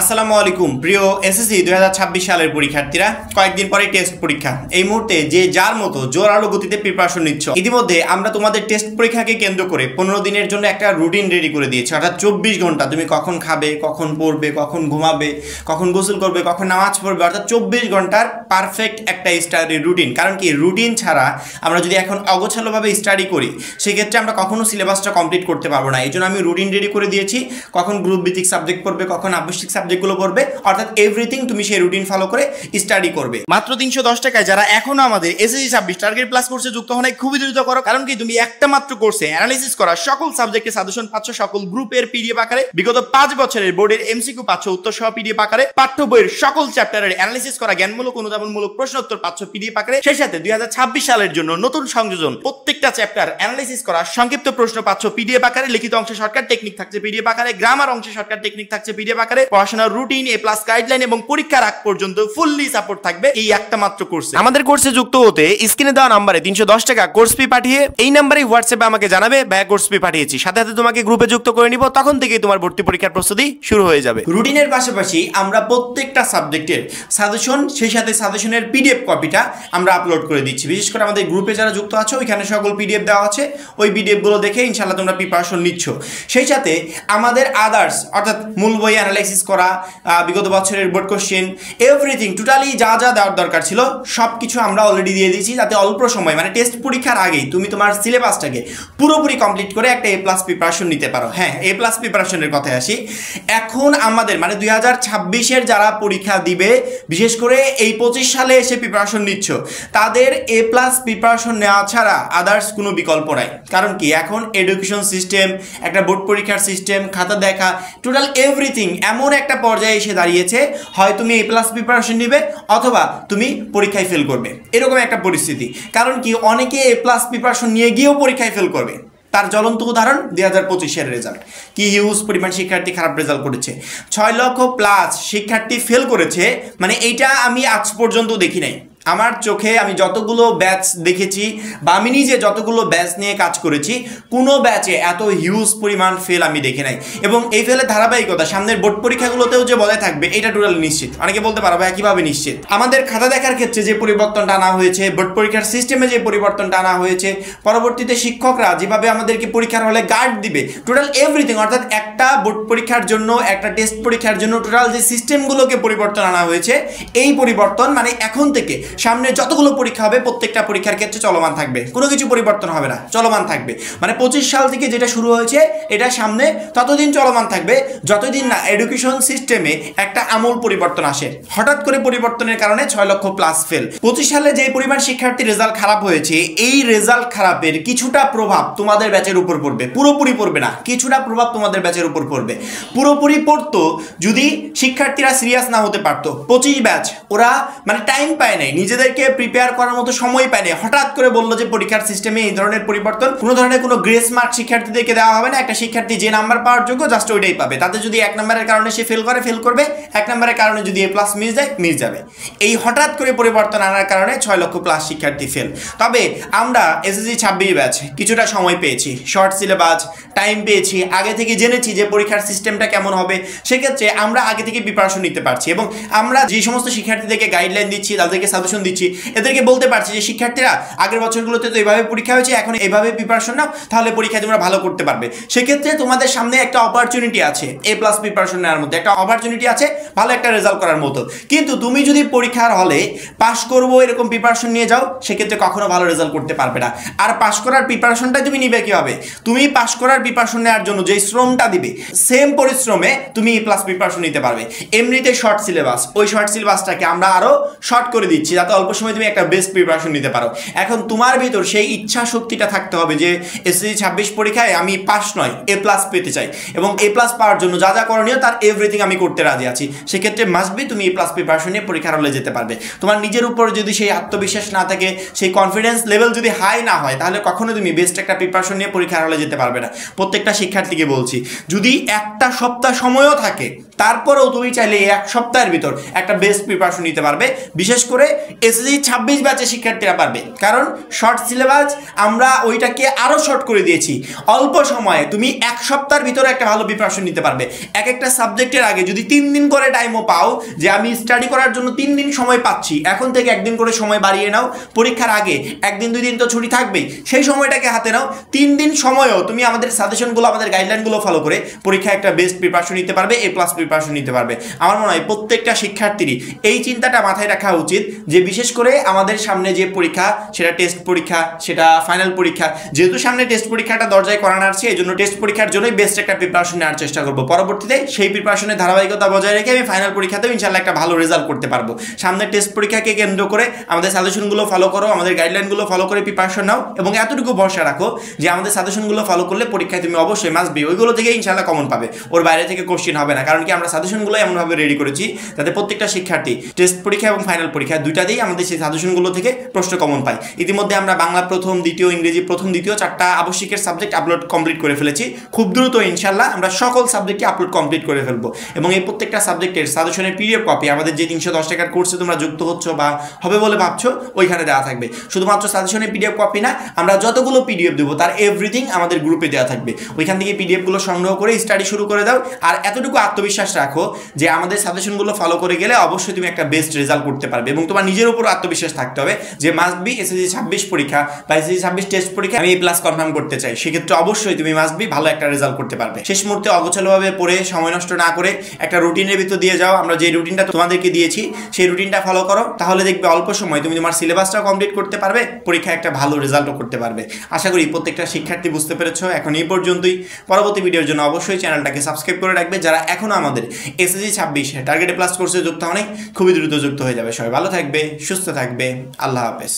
আসসালামু আলাইকুম প্রিয় এসএসসি 2026 সালের পরীক্ষার্থীরা, কয়েকদিন পরে টেস্ট পরীক্ষা। এই মুহূর্তে যে যার মতো জোরালো গতিতে প্রিপারেশন নিচ্ছ, ইতিমধ্যে আমরা তোমাদের টেস্ট পরীক্ষাকে কেন্দ্র করে 15 দিনের জন্য একটা রুটিন রেডি করে দিয়েছি। অর্থাৎ 24 ঘন্টা তুমি কখন খাবে, কখন পড়বে, কখন ঘুমাবে, কখন গোসল করবে, কখন নামাজ পড়বে, অর্থাৎ 24 ঘন্টার পারফেক্ট একটা স্টাডি রুটিন। কারণ কি, রুটিন ছাড়া আমরা যদি এখন অগোছালোভাবে স্টাডি করি, সেক্ষেত্রে আমরা কখনো সিলেবাসটা কমপ্লিট করতে পারবো না। এই জন্য আমি রুটিন রেডি করে দিয়েছি, কখন গ্রুপ ভিত্তিক সাবজেক্ট পড়বে, কখন আবশ্যিক সাবজেক্টগুলো পড়বে, অর্থাৎ এভরিথিং তুমি সেই রুটিন ফলো করে স্টাডি করবে। মাত্র 310 টাকায় যারা এখনো আমাদের এসএসসি 26 টার্গেট প্লাস কোর্সে যুক্ত হন, খুবই দ্রুত করো। কারণ কি, তুমি একটা মাত্র কোর্সে অ্যানালিসিস করা সকল সাবজেক্টের সাজেশন পাচ্ছ, সকল গ্রুপের পিডিএফ আকারে, বিগত 5 বছরের বোর্ডের এমসিকিউ পাচ্ছ উত্তর সহ পিডিএফ আকারে, পাঠ্য বইয়ের সকল চ্যাপ্টারের অ্যানালিসিস করা জ্ঞানমূলক অনুধাবনমূলক প্রশ্ন উত্তর পাচ্ছ পিডিএফ আকারে। সেই সাথে 2026 সালের জন্য নতুন সংযোজন, প্রত্যেকটা চ্যাপ্টার অ্যানালিসিস করা সংক্ষিপ্ত প্রশ্ন পাচ্ছ পিডিএফ আকারে, লিখিত অংশে শর্টকাট টেকনিক থাকছে পিডিএফ আকারে, গ্রামার অংশে শর্টকাট টেকনিক থাকছে পিডিএফ আকারে, পড়াশোনার রুটিন, এ প্লাস গাইডলাইন এবং পরীক্ষার আগ পর্যন্ত ফুললি সাপোর্ট থাকবে এই একটা মাত্র কোর্সে। আমাদের কোর্সে যুক্ত হতে স্ক্রিনে দেওয়া নম্বরে 310 টাকা কোর্স ফি পাঠিয়ে এই নম্বরে হোয়াটসঅ্যাপে আমাকে জানাবে ভাইয়া কোর্স ফি পাঠিয়েছি, সাথে সাথে তোমাকে গ্রুপে যুক্ত করে নিব। তখন থেকেই তোমার ভর্তি পরীক্ষার প্রস্তুতি শুরু হয়ে যাবে। রুটিনের পাশাপাশি আমরা প্রত্যেকটা সাবজেক্টের সাজেশন, সেই সাথে সাজেশনের পিডিএফ কপিটা আমরা আপলোড করে দিচ্ছি। বিশেষ করে আমাদের গ্রুপে যারা যুক্ত আছো, ওইখানে সকল পিডিএফ দেওয়া আছে, ওই পিডিএফ গুলো দেখে ইনশাআল্লাহ তোমরা প্রিপারেশন নিচ্ছ। সেই সাথে আমাদের আদার্স, অর্থাৎ মূল বই অ্যানালাইসিস করা, বিগত বছরের বোর্ড কোশ্চেন, এভরিথিং টোটালি যা যা দেওয়ার দরকার ছিল সবকিছু আমরা অলরেডি দিয়ে দিয়েছি, যাতে অল্প সময় মানে টেস্ট পরীক্ষার আগেই তুমি তোমার সিলেবাসটাকে পুরোপুরি কমপ্লিট করে একটা এ প্লাস প্রিপারেশন নিতে পারো। হ্যাঁ, এ প্লাস প্রিপারেশনের কথায় আসি। এখন আমাদের মানে 2026-এর যারা পরীক্ষা দিবে, বিশেষ করে এই 25 সালে এসে প্রিপারেশন নিচ্ছ, তাদের এ প্লাস প্রিপারেশন নেওয়া ছাড়া আদার্স কোনো বিকল্প নাই। কারণ কি, এখন এডুকেশন সিস্টেম, একটা বোর্ড পরীক্ষার সিস্টেম, খাতা দেখা, টোটাল এভরিথিং এমন একটা পর্যায়ে এসে দাঁড়িয়েছে, হয় তুমি এ প্লাস প্রিপারেশন নিবে অথবা তুমি পরীক্ষায় ফেল করবে, এরকম একটা পরিস্থিতি। কারণ কি, অনেকে এ প্লাস প্রিপারেশন নিয়ে গিয়েও পরীক্ষায় ফেল করবে। তার জ্বলন্ত উদাহরণ 2025-এর রেজাল্ট। কি হিউজ পরিমাণ শিক্ষার্থী খারাপ রেজাল্ট করেছে, 6 লক্ষ প্লাস শিক্ষার্থী ফেল করেছে। মানে এইটা আমি আজ পর্যন্ত দেখি নাই আমার চোখে। আমি যতগুলো ব্যাচ দেখেছি বা আমি নিজে যতগুলো ব্যাচ নিয়ে কাজ করেছি, কোনো ব্যাচে এত হিউজ পরিমাণ ফেল আমি দেখি নাই। এবং এই ফেলের ধারাবাহিকতা সামনের বোর্ড পরীক্ষাগুলোতেও যে বজায় থাকবে, এটা টোটালি নিশ্চিত। অনেকে বলতে পারো ভাই কিভাবে নিশ্চিত? আমাদের খাতা দেখার ক্ষেত্রে যে পরিবর্তনটা আনা হয়েছে, বোর্ড পরীক্ষার সিস্টেমে যে পরিবর্তনটা আনা হয়েছে, পরবর্তীতে শিক্ষকরা যেভাবে আমাদেরকে পরীক্ষার হলে গার্ড দিবে, টোটাল এভরিথিং, অর্থাৎ একটা বোর্ড পরীক্ষার জন্য, একটা টেস্ট পরীক্ষার জন্য টোটাল যে সিস্টেমগুলোকে পরিবর্তন আনা হয়েছে, এই পরিবর্তন মানে এখন থেকে সামনে যতগুলো পরীক্ষা হবে প্রত্যেকটা পরীক্ষার ক্ষেত্রে চলমান থাকবে, কোনো কিছু পরিবর্তন হবে না, চলমান থাকবে। মানে 25 সাল থেকে যেটা শুরু হয়েছে, এটা সামনে ততদিন চলমান থাকবে যতদিন না এডুকেশন সিস্টেমে একটা আমূল পরিবর্তন আসে। হঠাৎ করে পরিবর্তনের কারণে 6 লক্ষ প্লাস ফেল। 25 সালে যে পরিমাণ শিক্ষার্থী রেজাল্ট খারাপ হয়েছে, এই রেজাল্ট খারাপের কিছুটা প্রভাব তোমাদের ব্যাচের উপর পড়বে, পুরোপুরি পড়বে না, কিছুটা প্রভাব তোমাদের ব্যাচের উপর পড়বে। পুরোপুরি পড়তো যদি শিক্ষার্থীরা সিরিয়াস না হতে পারতো। 25 ব্যাচ ওরা মানে টাইম পায় নাই, নিজেদেরকে প্রিপেয়ার করার মতো সময় পায় নাই। হঠাৎ করে বললো যে পরীক্ষার সিস্টেমে এই ধরনের পরিবর্তন, কোনো ধরনের কোনো গ্রেস মার্ক শিক্ষার্থীদেরকে দেওয়া হবে না। একটা শিক্ষার্থী যে নাম্বার পাওয়ার যোগ্য জাস্ট ওইটাই পাবে। তাতে যদি 1 নম্বরের কারণে সে ফেল করে, ফেল করবে। 1 নম্বরের কারণে যদি এ প্লাস মিস যায়, মিস যাবে। এই হঠাৎ করে পরিবর্তন আনার কারণে 6 লক্ষ প্লাস শিক্ষার্থী ফেল। তবে আমরা এসএসসি 26 ব্যাচ কিছুটা সময় পেয়েছি, শর্ট সিলেবাস, টাইম পেয়েছি, আগে থেকে জেনেছি যে পরীক্ষার সিস্টেমটা কেমন হবে। সেক্ষেত্রে আমরা আগে থেকে প্রিপারেশন নিতে পারছি এবং আমরা যে সমস্ত শিক্ষার্থীদেরকে গাইডলাইন দিচ্ছি, তাদেরকে সাজেশন দিচ্ছি, এদেরকে বলতে পারছি যে শিক্ষার্থীরা আগের বছরগুলোতে তো এইভাবে পরীক্ষা হয়েছে, এখন এইভাবে প্রিপারেশন নাও, তাহলে পরীক্ষায় তোমরা ভালো করতে পারবে। সেক্ষেত্রে তোমাদের সামনে একটা অপরচুনিটি আছে, এ প্লাস প্রিপারেশন নেওয়ার মধ্যে একটা অপরচুনিটি আছে, ভালো একটা রেজাল্ট করার মতো। কিন্তু তুমি যদি পরীক্ষার হলে পাস করবো এরকম প্রিপারেশন নিয়ে যাও, সেক্ষেত্রে কখনো ভালো রেজাল্ট করতে পারবে না। আর পাস করার প্রিপারেশনটাই তুমি নিবে কীভাবে? তুমি পাস করার প্রিপারেশন নেওয়ার জন্য যে শ্রমটা দিবে, সেম পরিশ্রমে তুমি এ প্লাস প্রিপারেশন নিতে পারবে। এমনিতে শর্ট সিলেবাস, ওই শর্ট সিলেবাসটাকে আমরা আরো শর্ট করে দিচ্ছি, যাতে অল্প সময় তুমি একটা বেস্ট প্রিপারেশন নিতে পারো। এখন তোমার ভিতর সেই ইচ্ছা শক্তিটা থাকতে হবে যে এসএসসি 26 পরীক্ষায় আমি পাস নয় এ প্লাস পেতে চাই, এবং এ প্লাস পাওয়ার জন্য যা যা করণীয় তার এভরিথিং আমি করতে রাজি আছি। সেক্ষেত্রে মাস্ট বি তুমি এ প্লাস প্রিপারেশন নিয়ে পরীক্ষার হলে যেতে পারবে। তোমার নিজের উপর যদি সেই আত্মবিশ্বাস না থাকে, সেই কনফিডেন্স লেভেল যদি হাই না হয়, তাহলে কখনো তুমি বেস্ট একটা প্রিপারেশন নিয়ে পরীক্ষার হলে যেতে পারবে না। প্রত্যেকটা শিক্ষার্থীকে বলছি, যদি একটা সপ্তাহ সময়ও থাকে, তারপরেও তুমি চাইলে এই 1 সপ্তাহের ভিতর একটা বেস্ট প্রিপারেশন নিতে পারবে। বিশেষ করে এসএসসি 26 ব্যাচের শিক্ষার্থীরা পারবে, কারণ শর্ট সিলেবাস আমরা ওইটাকে আরও শর্ট করে দিয়েছি। অল্প সময়ে তুমি 1 সপ্তাহের ভিতরে একটা ভালো প্রিপারেশন নিতে পারবে। এক একটা সাবজেক্টের আগে যদি 3 দিন করে টাইমও পাও, যে আমি স্টাডি করার জন্য 3 দিন সময় পাচ্ছি, এখন থেকে 1 দিন করে সময় বাড়িয়ে নাও। পরীক্ষার আগে 1 দিন 2 দিন তো ছুটি থাকবেই, সেই সময়টাকে হাতে নাও। 3 দিন সময়ও তুমি আমাদের সাজেশনগুলো, আমাদের গাইডলাইনগুলো ফলো করে পরীক্ষায় একটা বেস্ট প্রিপারেশন নিতে পারবে, A+ প্রিপারেশন নিতে পারবে। আমার মনে হয় প্রত্যেকটা শিক্ষার্থীরই এই চিন্তাটা মাথায় রাখা উচিত, যে বিশেষ করে আমাদের সামনে যে পরীক্ষা, সেটা টেস্ট পরীক্ষা, সেটা ফাইনাল পরীক্ষা। যেহেতু সামনে টেস্ট পরীক্ষাটা দরজায় করানো আছে, এই জন্য টেস্ট পরীক্ষার জন্যই বেস্ট একটা প্রিপারেশন নেওয়ার চেষ্টা করবো। পরবর্তীতে সেই প্রিপারেশনের ধারাবাহিকতা বজায় রেখে আমি ফাইনাল পরীক্ষাতেও ইনশাল্লাহ একটা ভালো রেজাল্ট করতে পারবো। সামনে টেস্ট পরীক্ষাকে কেন্দ্র করে আমাদের সাজেশনগুলো ফলো করো, আমাদের গাইডলাইনগুলো ফলো করে প্রিপারেশন নাও, এবং এতটুকু ভরসা রাখো যে আমাদের সাজেশনগুলো ফলো করলে পরীক্ষায় তুমি অবশ্যই মাস্ট বি ওইগুলো থেকে ইনশাল্লাহ কমন পাবে, ওর বাইরে থেকে কোশ্চেন হবে না। কারণ কি আমরা সাজেশনগুলো এমনভাবে রেডি করেছি যাতে প্রত্যেকটা শিক্ষার্থী টেস্ট পরীক্ষা এবং ফাইনাল পরীক্ষা দুইটাতেই আমাদের সেই সাজেশনগুলো থেকে প্রশ্ন কমন পায়। ইতিমধ্যে আমরা বাংলা প্রথম, দ্বিতীয়, ইংরেজি প্রথম, দ্বিতীয় 4টা আবশ্যিকের সাবজেক্ট আপলোড কমপ্লিট করে ফেলেছি। খুব দ্রুত ইনশাল্লাহ আমরা সকল সাবজেক্টকে আপলোড কমপ্লিট করে ফেলবো, এবং এই প্রত্যেকটা সাবজেক্টের সাজেশনের PDF কপি আমাদের যে 310 টাকার কোর্সে তোমরা যুক্ত হচ্ছ বা হবে বলে ভাবছো, ওইখানে দেওয়া থাকবে। শুধুমাত্র সাজেশনের PDF কপি না, আমরা যতগুলো PDF দেবো তার এভরিথিং আমাদের গ্রুপে দেওয়া থাকবে। ওইখান থেকে PDF গুলো সংগ্রহ করে স্টাডি শুরু করে দাও। আর এতটুকু আত্মবিশ্বাস রাখো যে আমাদের সাজেশনগুলো ফলো করে গেলে অবশ্যই তুমি একটা বেস্ট রেজাল্ট করতে পারবে, এবং তোমার নিজের উপর আত্মবিশ্বাস থাকতে হবে যে মাস্ট বি এসএসসি 26 পরীক্ষা বা এসএসসি 26 টেস্ট পরীক্ষা আমি A+ কনফার্ম করতে চাই। সেক্ষেত্রে অবশ্যই তুমি মাস্ট বি ভালো একটা রেজাল্ট করতে পারবে। শেষ মুহূর্তে অগোছালোভাবে পড়ে সময় নষ্ট না করে একটা রুটিনের ভিতর দিয়ে যাও। আমরা যে রুটিনটা তোমাদেরকে দিয়েছি সেই রুটিনটা ফলো করো, তাহলে দেখবে অল্প সময় তুমি তোমার সিলেবাসটাও কমপ্লিট করতে পারবে, পরীক্ষায় একটা ভালো রেজাল্টও করতে পারবে। আশা করি প্রত্যেকটা শিক্ষার্থী বুঝতে পেরেছো। এখন এই পর্যন্তই। পরবর্তী ভিডিওর জন্য অবশ্যই চ্যানেলটাকে সাবস্ক্রাইব করে রাখবে। যারা এখনো আমাদের এসএসসি 26 টার্গেট A+ কোর্সে যুক্ত হয়নি, খুবই দ্রুত যুক্ত হয়ে যাবে। সবাই ভালো থাকবে, সুস্থ থাকবে। আল্লাহ হাফেজ।